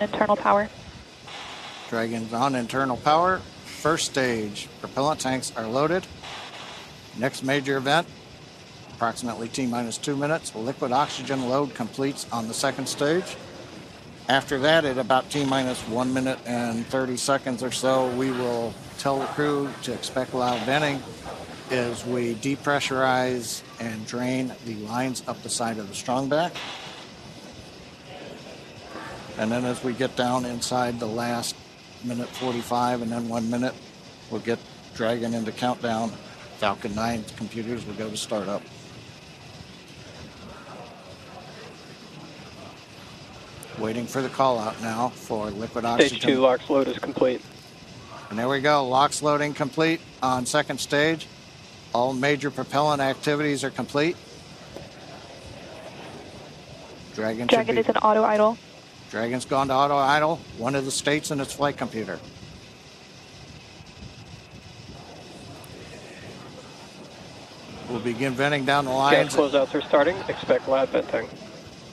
internal power. Dragon's on internal power. First stage, propellant tanks are loaded. Next major event, approximately T-minus 2 minutes, liquid oxygen load completes on the second stage. After that, at about T-minus 1 minute and 30 seconds or so, we will tell the crew to expect loud venting as we depressurize and drain the lines up the side of the strongback. And then as we get down inside the last minute 45 and then 1 minute, we'll get Dragon into countdown. Falcon 9 computers will go to startup. Waiting for the call out now for liquid oxygen. Stage 2 LOX load is complete. And there we go, LOX loading complete on second stage. All major propellant activities are complete. Dragon is in auto idle. Dragon's gone to auto idle, one of the states in its flight computer. We'll begin venting down the lines. Gas closeouts are starting. Expect loud venting.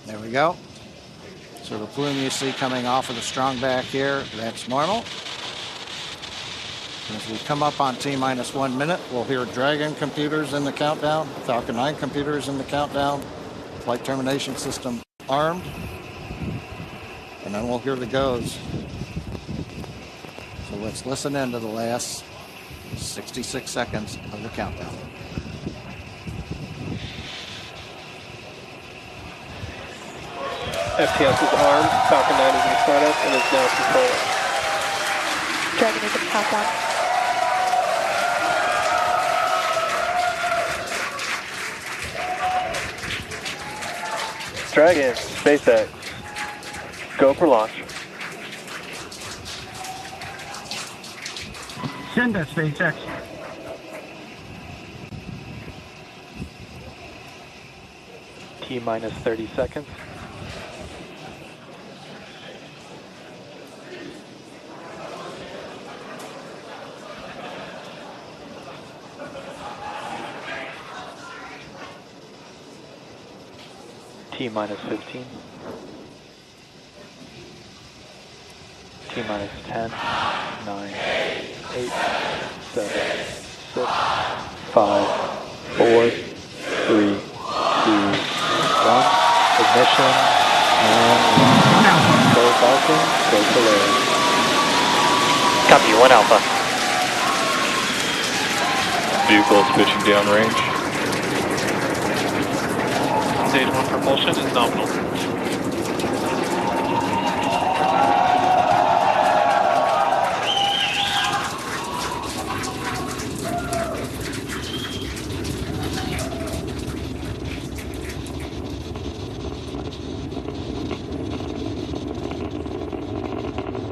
There we go. So the plume you see coming off of the strongback here, that's normal. As we come up on T-minus 1 minute, we'll hear Dragon computers in the countdown, Falcon 9 computers in the countdown, flight termination system armed, and then we'll hear the goes. So let's listen in to the last 66 seconds of the countdown. FTS is armed, Falcon 9 is in startup and is now controlling. Dragon is in countdown. Dragon, SpaceX, go for launch. Send us, SpaceX. T-minus 30 seconds. T-minus 15. T-minus 10, 9, 8, 7, 6, 5, 4, 3, 2, 1. Ignition and launch. Go Falcon, go Polaris. Copy, 1 Alpha. Vehicle is pitching downrange. Stage 1 propulsion is nominal.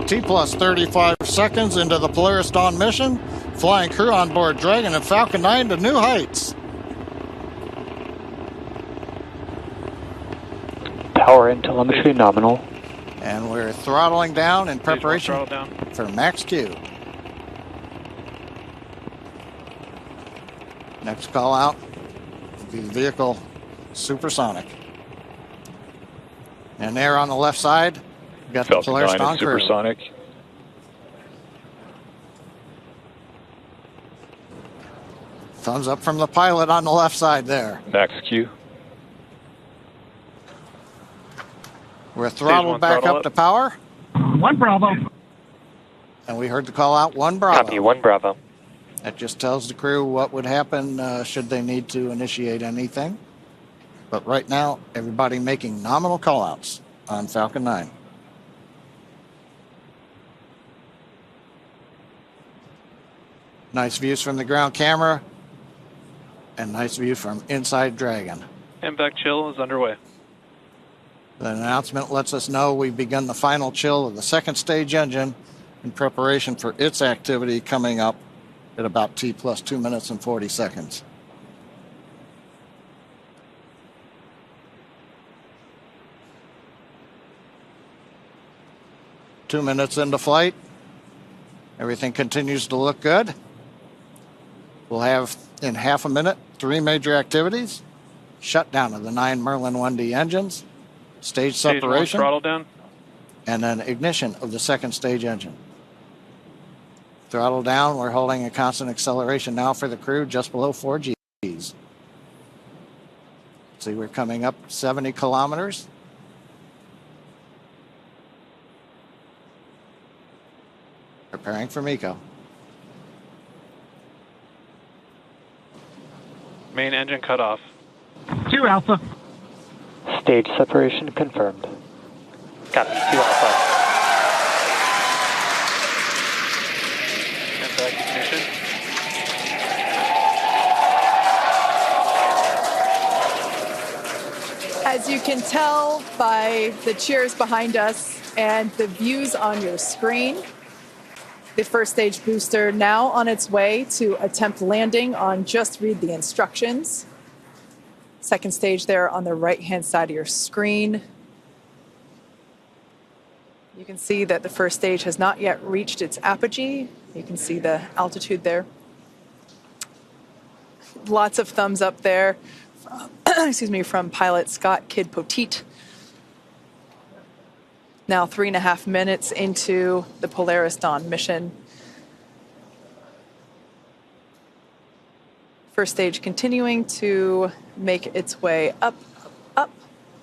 T plus 35 seconds into the Polaris Dawn mission, flying crew on board Dragon and Falcon 9 to new heights. Power and telemetry nominal. And we're throttling down in preparation for max Q. Next call out, the vehicle supersonic. And there on the left side, we got the Polaris Dawn crew. Supersonic. Thumbs up from the pilot on the left side there. Max Q. We're throttled back up to power. 1 Bravo. And we heard the call out 1 Bravo. Copy, 1 Bravo. That just tells the crew what would happen should they need to initiate anything. But right now, everybody making nominal callouts on Falcon 9. Nice views from the ground camera and nice view from inside Dragon. MVAC chill is underway. The announcement lets us know we've begun the final chill of the second stage engine in preparation for its activity coming up at about T plus 2 minutes and 40 seconds. Two minutes into flight. Everything continues to look good. We'll have, in half a minute, 3 major activities. Shutdown of the 9 Merlin 1D engines. Stage separation. Throttle down. And then ignition of the second stage engine. Throttle down, we're holding a constant acceleration now for the crew, just below 4 Gs. See, we're coming up 70 kilometers. Preparing for MECO. Main engine cut off. 2 Alpha. Stage separation confirmed. Copy, 2 Alpha. And ignition. As you can tell by the cheers behind us and the views on your screen, the first stage booster now on its way to attempt landing on Just Read the Instructions. Second stage there on the right-hand side of your screen. You can see that the first stage has not yet reached its apogee. You can see the altitude there. Lots of thumbs up there from, excuse me, from pilot Scott Poteet. Now 3.5 minutes into the Polaris Dawn mission. First stage continuing to make its way up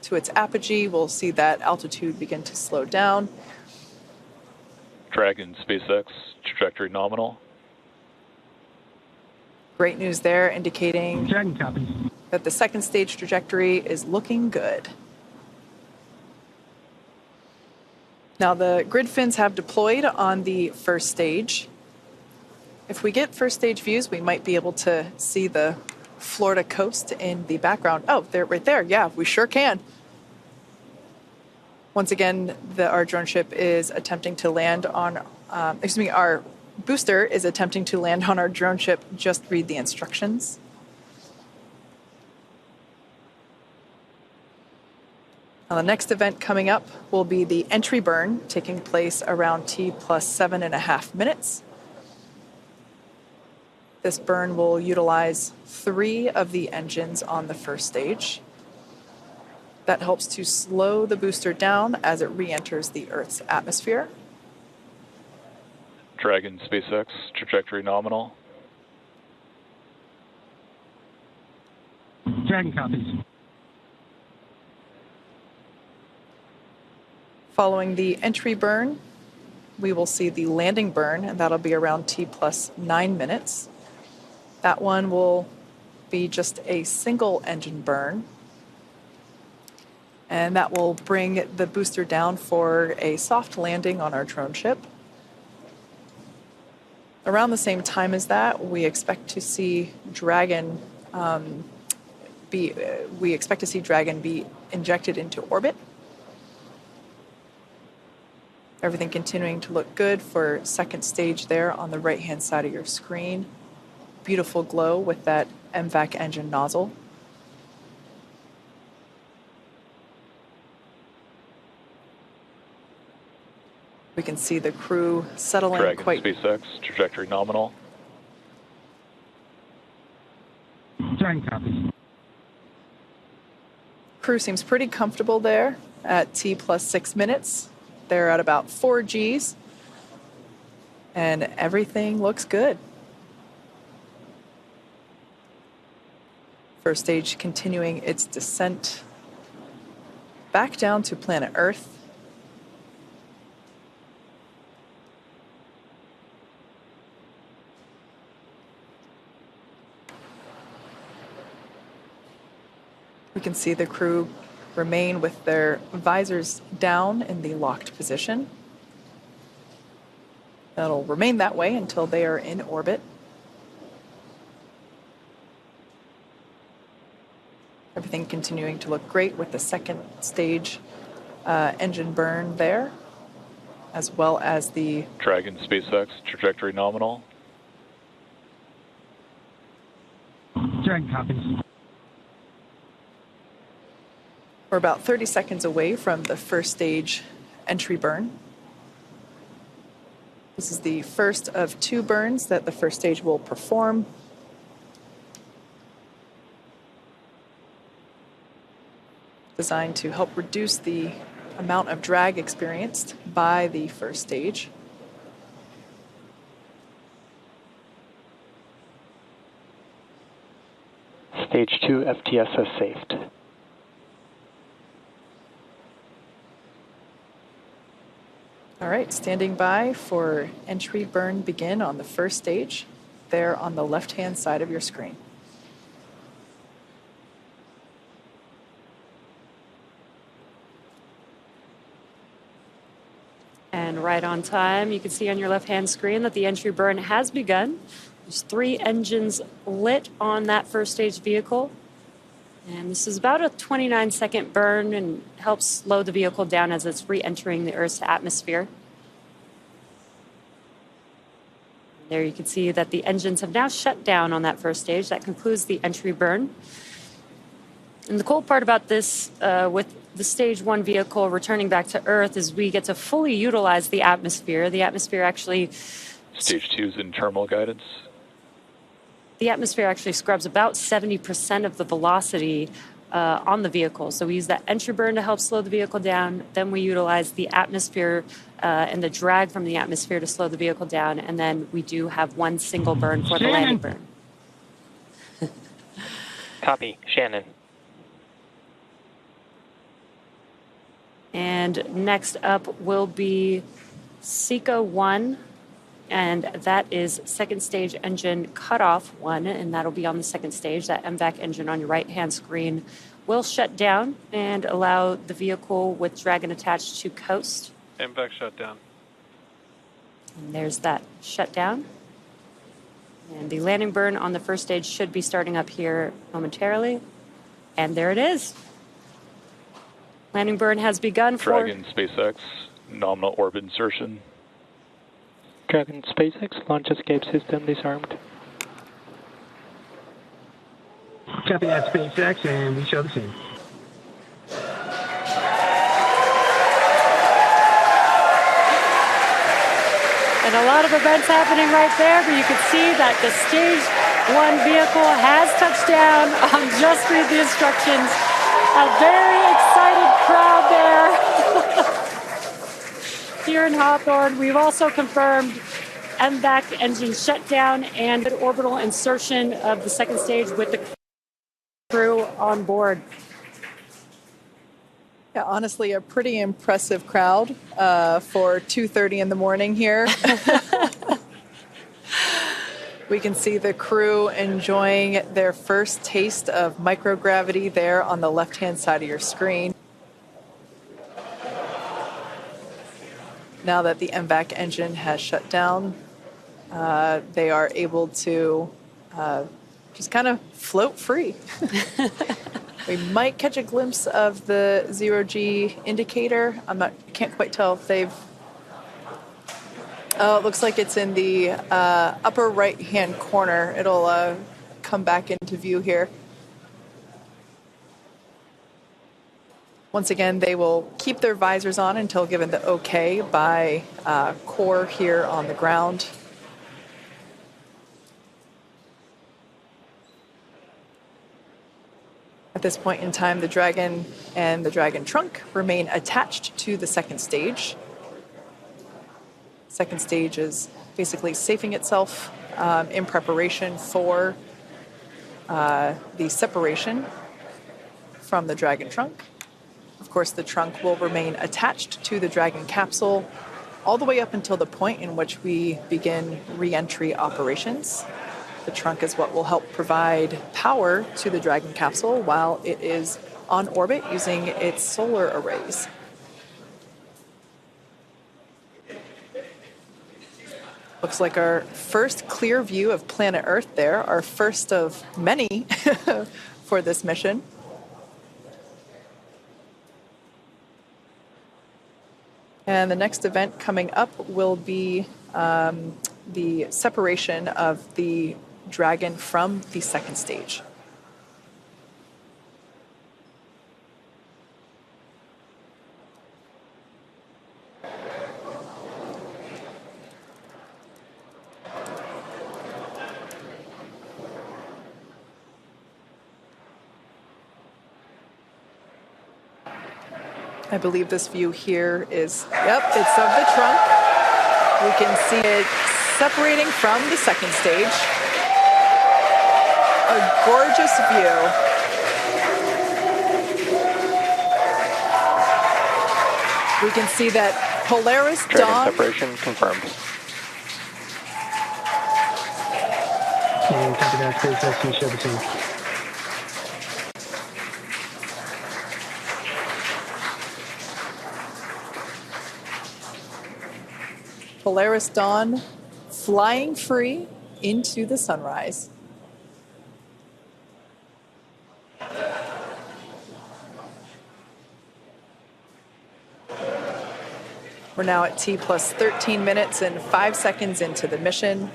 to its apogee. We'll see that altitude begin to slow down. Dragon SpaceX, trajectory nominal. Great news there, indicating Dragon copies. that the second stage trajectory is looking good. Now the grid fins have deployed on the first stage. If we get first stage views, we might be able to see the Florida coast in the background. Oh, they're right there. Yeah, we sure can. Once again, our drone ship is attempting to land on, our booster is attempting to land on our drone ship. Just read the instructions. Now, the next event coming up will be the entry burn, taking place around T plus 7.5 minutes. This burn will utilize 3 of the engines on the first stage. That helps to slow the booster down as it re-enters the Earth's atmosphere. Dragon SpaceX, trajectory nominal. Dragon copies. Following the entry burn, we will see the landing burn, and that'll be around T plus 9 minutes. That one will be just a single engine burn. And that will bring the booster down for a soft landing on our drone ship. Around the same time as that, we expect to see Dragon be injected into orbit. Everything continuing to look good for second stage there on the right-hand side of your screen. Beautiful glow with that MVAC engine nozzle. We can see the crew settling Dragon quite... SpaceX, trajectory nominal. Dragon copies. Crew seems pretty comfortable there at T plus 6 minutes. They're at about 4 Gs. And everything looks good. First stage continuing its descent back down to planet Earth. We can see the crew remain with their visors down in the locked position. That'll remain that way until they are in orbit. Everything continuing to look great with the second stage engine burn there, as well as the Dragon SpaceX, trajectory nominal. Dragon copies. We're about 30 seconds away from the first stage entry burn. This is the first of 2 burns that the first stage will perform. Designed to help reduce the amount of drag experienced by the first stage. Stage 2 FTSS saved. All right, standing by for entry burn begin on the first stage, there on the left-hand side of your screen. And right on time, you can see on your left-hand screen that the entry burn has begun. There's 3 engines lit on that first stage vehicle. And this is about a 29-second burn and helps slow the vehicle down as it's re-entering the Earth's atmosphere. There you can see that the engines have now shut down on that first stage. That concludes the entry burn. And the cool part about this, with the stage 1 vehicle returning back to Earth, is we get to fully utilize the atmosphere. The atmosphere actually... Stage 2's internal guidance. The atmosphere actually scrubs about 70% of the velocity on the vehicle. So we use that entry burn to help slow the vehicle down. Then we utilize the atmosphere and the drag from the atmosphere to slow the vehicle down. And then we do have one single burn for the landing burn. Copy. Shannon. And next up will be SECA 1. And that is second stage engine cutoff 1, and that'll be on the second stage. That MVAC engine on your right-hand screen will shut down and allow the vehicle with Dragon attached to coast. MVAC shut down. And there's that shutdown. And the landing burn on the first stage should be starting up here momentarily. And there it is. Landing burn has begun for... Dragon SpaceX, nominal orbit insertion. Dragon SpaceX launch escape system disarmed. Copy that, SpaceX, and we show the scene. And a lot of events happening right there, but you can see that the stage 1 vehicle has touched down. Just read the instructions. A very excited crowd there. Here in Hawthorne, we've also confirmed MVAC engine shutdown and orbital insertion of the second stage with the crew on board. Yeah, honestly, a pretty impressive crowd for 2:30 in the morning here. We can see the crew enjoying their first taste of microgravity there on the left-hand side of your screen. Now that the MVAC engine has shut down, they are able to just kind of float free. We might catch a glimpse of the 0G indicator. I can't quite tell if they've... Oh, it looks like it's in the upper right-hand corner. It'll come back into view here. Once again, they will keep their visors on until given the okay by core here on the ground. At this point in time, the Dragon and the Dragon trunk remain attached to the second stage. Second stage is basically safing itself in preparation for the separation from the Dragon trunk. Of course, the trunk will remain attached to the Dragon capsule all the way up until the point in which we begin re-entry operations. The trunk is what will help provide power to the Dragon capsule while it is on orbit using its solar arrays. Looks like our first clear view of planet Earth there, our first of many for this mission. And the next event coming up will be the separation of the Dragon from the second stage. I believe this view here is, yep, it's of the trunk. We can see it separating from the second stage. A gorgeous view. We can see that Polaris Dragon Dawn. separation confirmed. And copy that, SpaceX, we show the same. Polaris Dawn flying free into the sunrise. We're now at T plus 13 minutes and 5 seconds into the mission.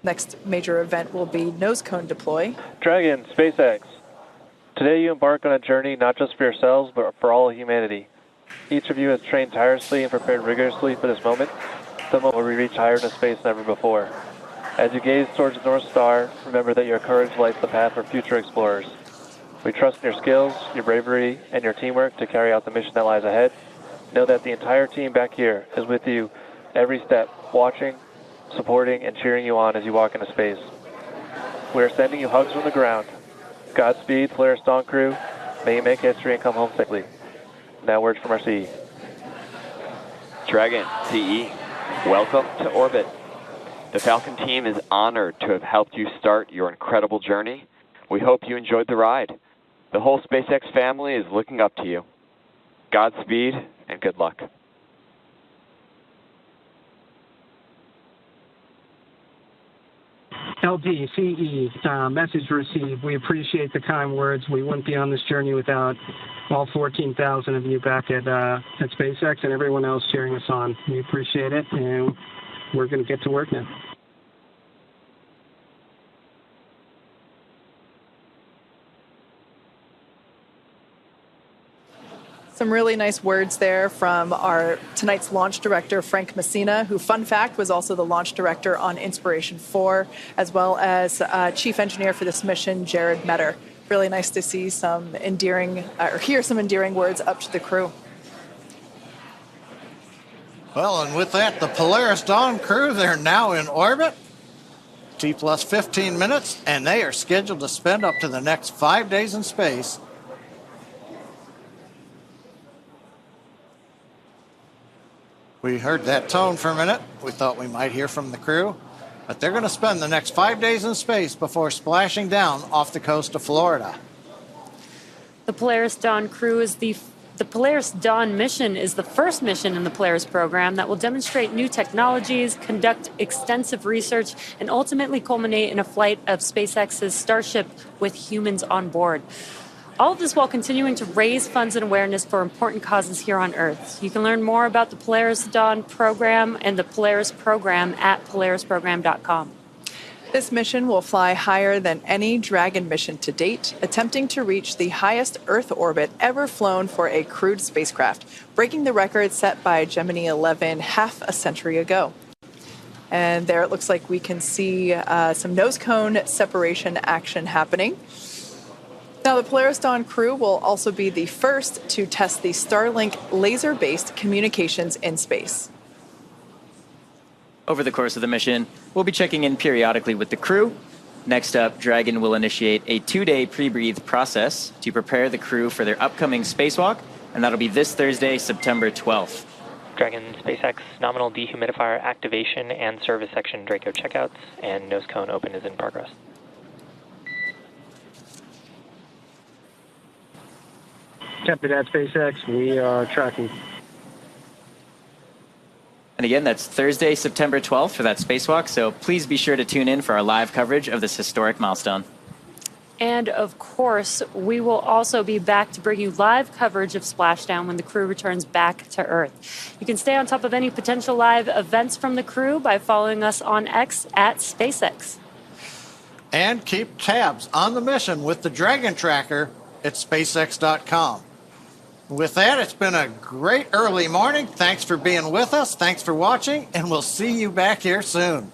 Next major event will be nose cone deploy. Dragon, SpaceX. Today you embark on a journey not just for yourselves, but for all of humanity. Each of you has trained tirelessly and prepared rigorously for this moment, the moment where we reach higher into space than ever before. As you gaze towards the North Star, remember that your courage lights the path for future explorers. We trust in your skills, your bravery, and your teamwork to carry out the mission that lies ahead. Know that the entire team back here is with you every step, watching, supporting, and cheering you on as you walk into space. We are sending you hugs from the ground. Godspeed, Polaris Dawn crew. May you make history and come home safely. Now words from our CE. Dragon, CE, welcome to orbit. The Falcon team is honored to have helped you start your incredible journey. We hope you enjoyed the ride. The whole SpaceX family is looking up to you. Godspeed and good luck. LD, CE, message received. We appreciate the kind words. We wouldn't be on this journey without all 14,000 of you back at SpaceX and everyone else cheering us on. We appreciate it, and we're going to get to work now. Some really nice words there from our tonight's launch director, Frank Messina, who, fun fact, was also the launch director on Inspiration 4, as well as chief engineer for this mission, Jared Metter. Really nice to see some endearing, or hear some endearing words up to the crew. Well, and with that, the Polaris Dawn crew, they're now in orbit. T plus 15 minutes, and they are scheduled to spend up to the next 5 days in space. We heard that tone for a minute. We thought we might hear from the crew, but they're going to spend the next 5 days in space before splashing down off the coast of Florida. The Polaris Dawn crew is the Polaris Dawn mission is the first mission in the Polaris program that will demonstrate new technologies, conduct extensive research, and ultimately culminate in a flight of SpaceX's Starship with humans on board. All of this while continuing to raise funds and awareness for important causes here on Earth. You can learn more about the Polaris Dawn program and the Polaris program at polarisprogram.com. This mission will fly higher than any Dragon mission to date, attempting to reach the highest Earth orbit ever flown for a crewed spacecraft, breaking the record set by Gemini 11 half a century ago. And there it looks like we can see some nose cone separation action happening. Now, the Polaris Dawn crew will also be the first to test the Starlink laser-based communications in space. Over the course of the mission, we'll be checking in periodically with the crew. Next up, Dragon will initiate a 2-day pre-breathe process to prepare the crew for their upcoming spacewalk, and that'll be this Thursday, September 12th. Dragon, SpaceX, nominal dehumidifier activation and service section Draco checkouts, and nose cone open is in progress. Copy that, SpaceX. We are tracking. And again, that's Thursday, September 12th for that spacewalk, so please be sure to tune in for our live coverage of this historic milestone. And of course, we will also be back to bring you live coverage of Splashdown when the crew returns back to Earth. You can stay on top of any potential live events from the crew by following us on X at SpaceX. And keep tabs on the mission with the Dragon Tracker at SpaceX.com. With that, it's been a great early morning. Thanks for being with us. Thanks for watching, and we'll see you back here soon.